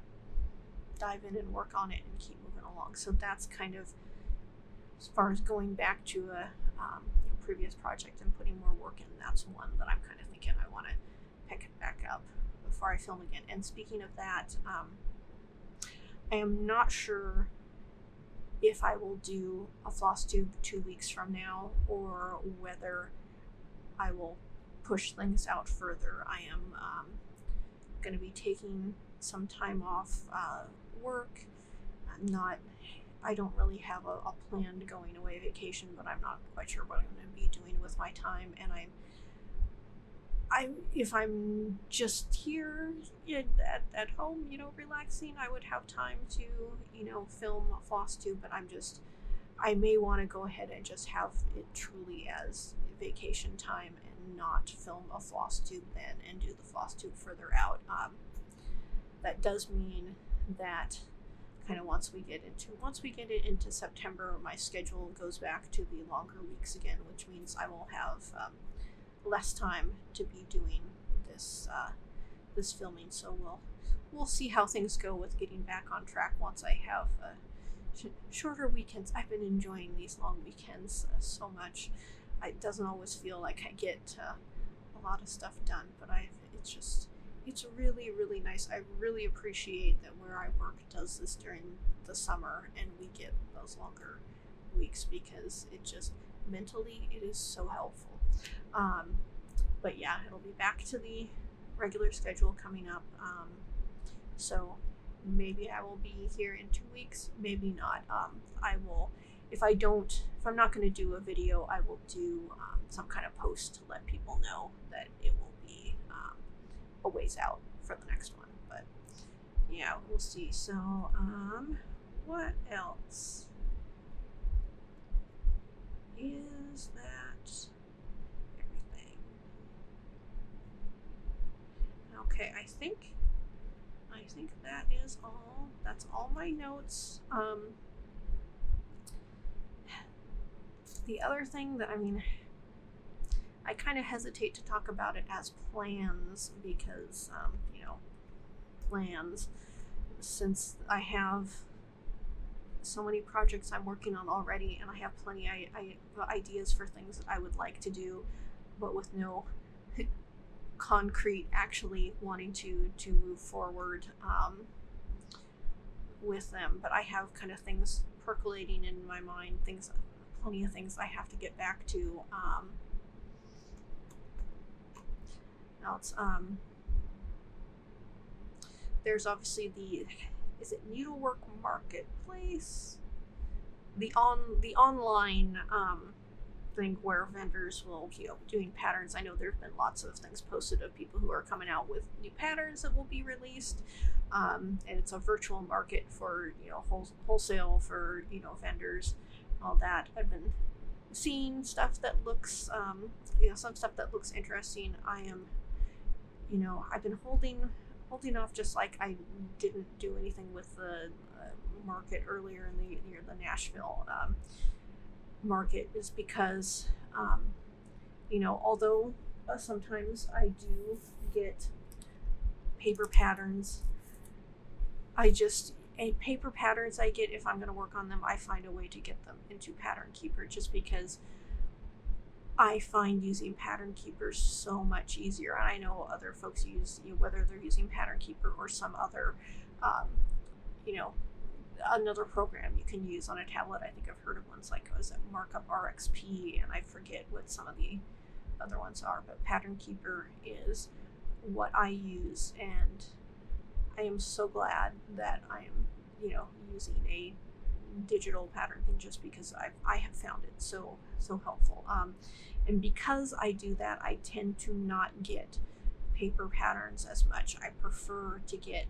[SPEAKER 1] dive in and work on it and keep moving along. So that's kind of, as far as going back to a previous project and putting more work in, that's one that I'm kind of thinking I want to pick it back up before I film again. And speaking of that, I am not sure if I will do a Flosstube 2 weeks from now, or whether I will push things out further. I am going to be taking some time off work. I don't really have a planned going away vacation, but I'm not quite sure what I'm going to be doing with my time. And if I'm just here at home, you know, relaxing, I would have time to, you know, film Flosstube, but I may want to go ahead and just have it truly as vacation time and not film a Flosstube then and do the Flosstube further out. That does mean that kind of once we get it into September, my schedule goes back to the longer weeks again, which means I will have less time to be doing this filming. So we'll see how things go with getting back on track once I have shorter weekends. I've been enjoying these long weekends so much. It doesn't always feel like I get a lot of stuff done, but it's really, really nice. I really appreciate that where I work does this during the summer and we get those longer weeks, because it just mentally it is so helpful. But yeah, it'll be back to the regular schedule coming up. So maybe I will be here in 2 weeks, maybe not. I will, if I'm not going to do a video, I will do some kind of post to let people know that it will be a ways out for the next one. But yeah, we'll see. So what else is that? Everything. Okay, I think that is all. That's all my notes. The other thing that, I kind of hesitate to talk about it as plans, because, plans, since I have so many projects I'm working on already, and I have plenty ideas for things that I would like to do, but with no concrete actually wanting to move forward with them. But I have kind of things percolating in my mind, plenty of things I have to get back to. There's obviously is it Needlework Marketplace? The online thing where vendors will, doing patterns. I know there's been lots of things posted of people who are coming out with new patterns that will be released, and it's a virtual market for wholesale for vendors, all that. I've been seeing stuff that looks some stuff that looks interesting. I've been holding off, just like I didn't do anything with the market earlier in the year, the Nashville market, is because although sometimes I do get paper patterns, paper patterns I get, if I'm going to work on them, I find a way to get them into Pattern Keeper, just because I find using Pattern Keeper so much easier. And I know other folks use, whether they're using Pattern Keeper or some other, another program you can use on a tablet. I think I've heard of ones like, was it Markup RXP, and I forget what some of the other ones are, but Pattern Keeper is what I use, and I am so glad that I am, using a digital pattern thing, just because I have found it so helpful. And because I do that, I tend to not get paper patterns as much. I prefer to get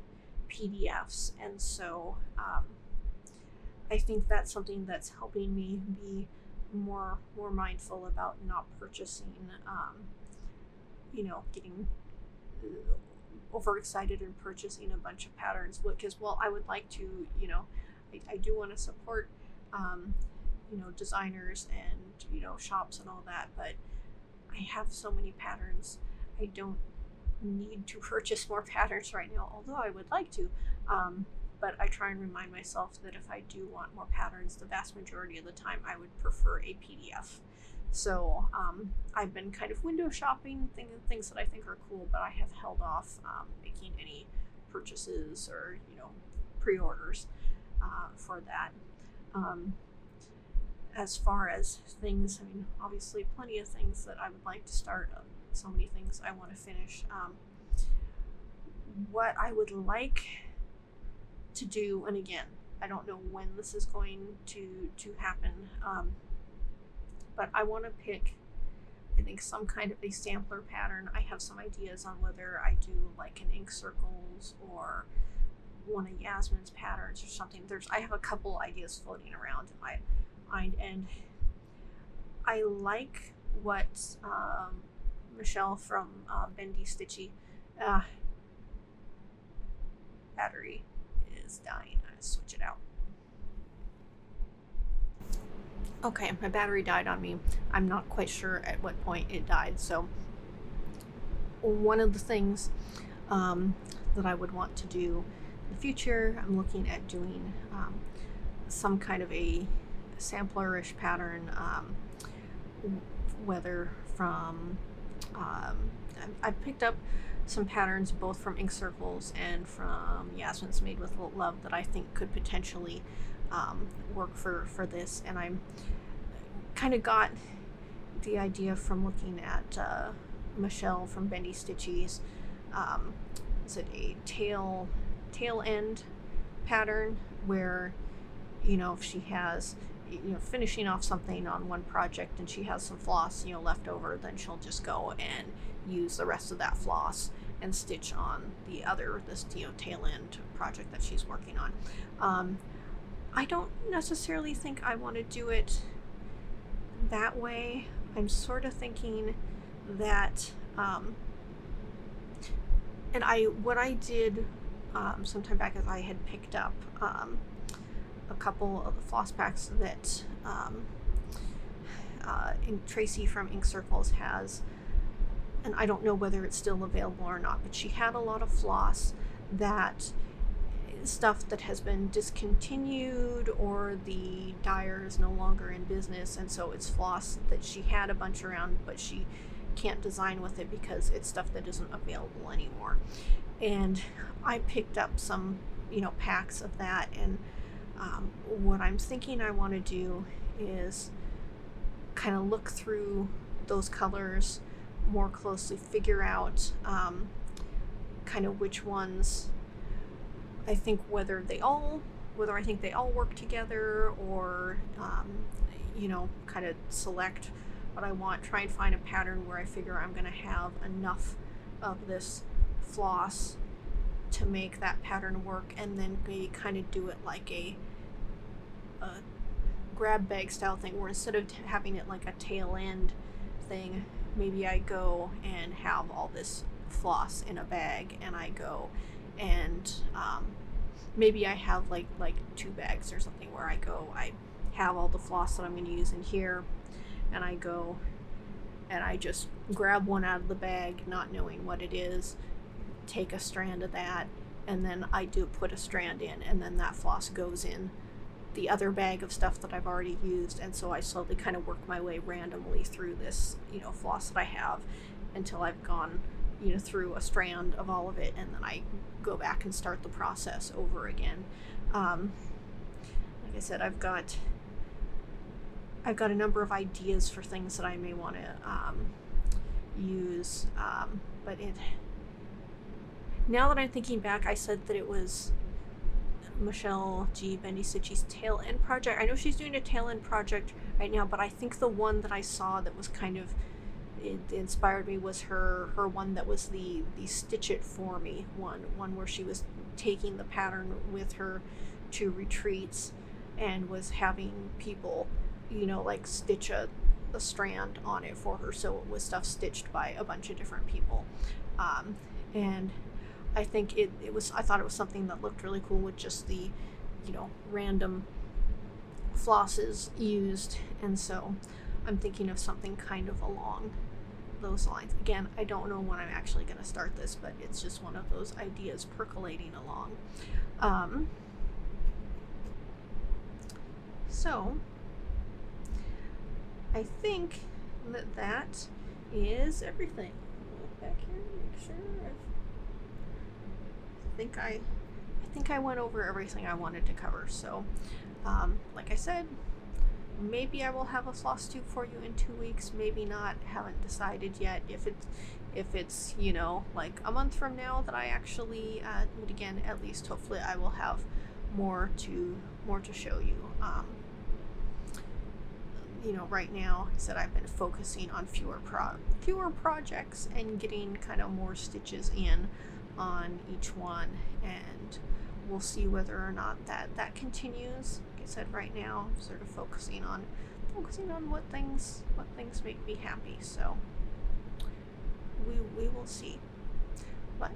[SPEAKER 1] PDFs, and so I think that's something that's helping me be more mindful about not purchasing, getting overexcited and purchasing a bunch of patterns, because I would like to, I do want to support designers and shops and all that, but I have so many patterns. I don't need to purchase more patterns right now, although I would like to, but I try and remind myself that if I do want more patterns, the vast majority of the time I would prefer a PDF. So I've been kind of window shopping things that I think are cool, but I have held off making any purchases or pre-orders for that. As far as things, obviously plenty of things that I would like to start, so many things I want to finish. What I would like to do, and again, I don't know when this is going to happen, but I want to pick, I think, some kind of a sampler pattern. I have some ideas on whether I do like an ink circles or one of Yasmin's patterns or something. I have a couple ideas floating around in my mind, and I like what Michelle from Bendy Stitchy, battery is dying. I switch it out. Okay, my battery died on me. I'm not quite sure at what point it died. So one of the things that I would want to do in the future, I'm looking at doing some kind of a samplerish pattern, whether from I picked up some patterns both from Ink Circles and from Yasmin's Made with Love that I think could potentially work for this, and I'm kind of got the idea from looking at Michelle from Bendy Stitchy's is it a tail end pattern, where if she has finishing off something on one project and she has some floss left over, then she'll just go and use the rest of that floss and stitch on this tail end project that she's working on. I don't necessarily think I want to do it that way. I'm sort of thinking that what I did sometime back is I had picked up a couple of the floss packs that Tracy from Ink Circles has, and I don't know whether it's still available or not, but she had a lot of floss that stuff that has been discontinued, or the dyer is no longer in business, and so it's floss that she had a bunch around, but she can't design with it because it's stuff that isn't available anymore. And I picked up some, packs of that, and what I'm thinking I want to do is kind of look through those colors more closely, figure out kind of which ones I think, whether I think they all work together, or kind of select what I want, try and find a pattern where I figure I'm going to have enough of this floss to make that pattern work, and then maybe kind of do it like a grab bag style thing, where instead of having it like a tail end thing, maybe I go and have all this floss in a bag, and I go and maybe I have like 2 bags or something, where I have all the floss that I'm going to use in here, and I go and I just grab one out of the bag, not knowing what it is, take a strand of that, and then I do put a strand in, and then that floss goes in the other bag of stuff that I've already used. And so I slowly kind of work my way randomly through this, floss that I have, until I've gone, through a strand of all of it, and then I go back and start the process over again. Like I said, I've got a number of ideas for things that I may want to use, but now that I'm thinking back, I said that it was Michelle G. Bendy Stitchy's tail end project. I know she's doing a tail end project right now, but I think the one that I saw that was kind of, it inspired me, was her one that was the Stitch It For Me one where she was taking the pattern with her to retreats and was having people, like stitch a strand on it for her, so it was stuff stitched by a bunch of different people. And I think I thought it was something that looked really cool, with just the, random flosses used. And so I'm thinking of something kind of along those lines. Again, I don't know when I'm actually going to start this, but it's just one of those ideas percolating along. So I think that is everything. Look back here, make sure I think I went over everything I wanted to cover. So, like I said, maybe I will have a Flosstube for you in 2 weeks. Maybe not. Haven't decided yet. If it's like a month from now that I actually do it again, at least hopefully I will have more to show you. Right now, like I said, I've been focusing on fewer projects and getting kind of more stitches in on each one, and we'll see whether or not that continues. Like I said, right now I'm sort of focusing on what things make me happy. So we will see. But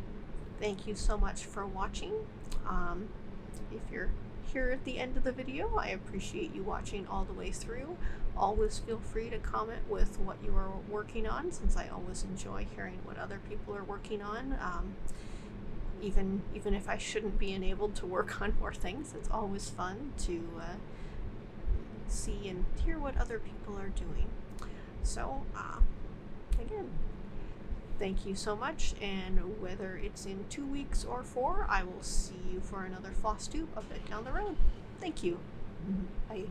[SPEAKER 1] thank you so much for watching. If you're here at the end of the video, I appreciate you watching all the way through. Always feel free to comment with what you are working on, since I always enjoy hearing what other people are working on. Even if I shouldn't be enabled to work on more things, it's always fun to see and hear what other people are doing. So again, thank you so much, and whether it's in 2 weeks or 4, I will see you for another Flosstube a bit down the road. Thank you. Bye.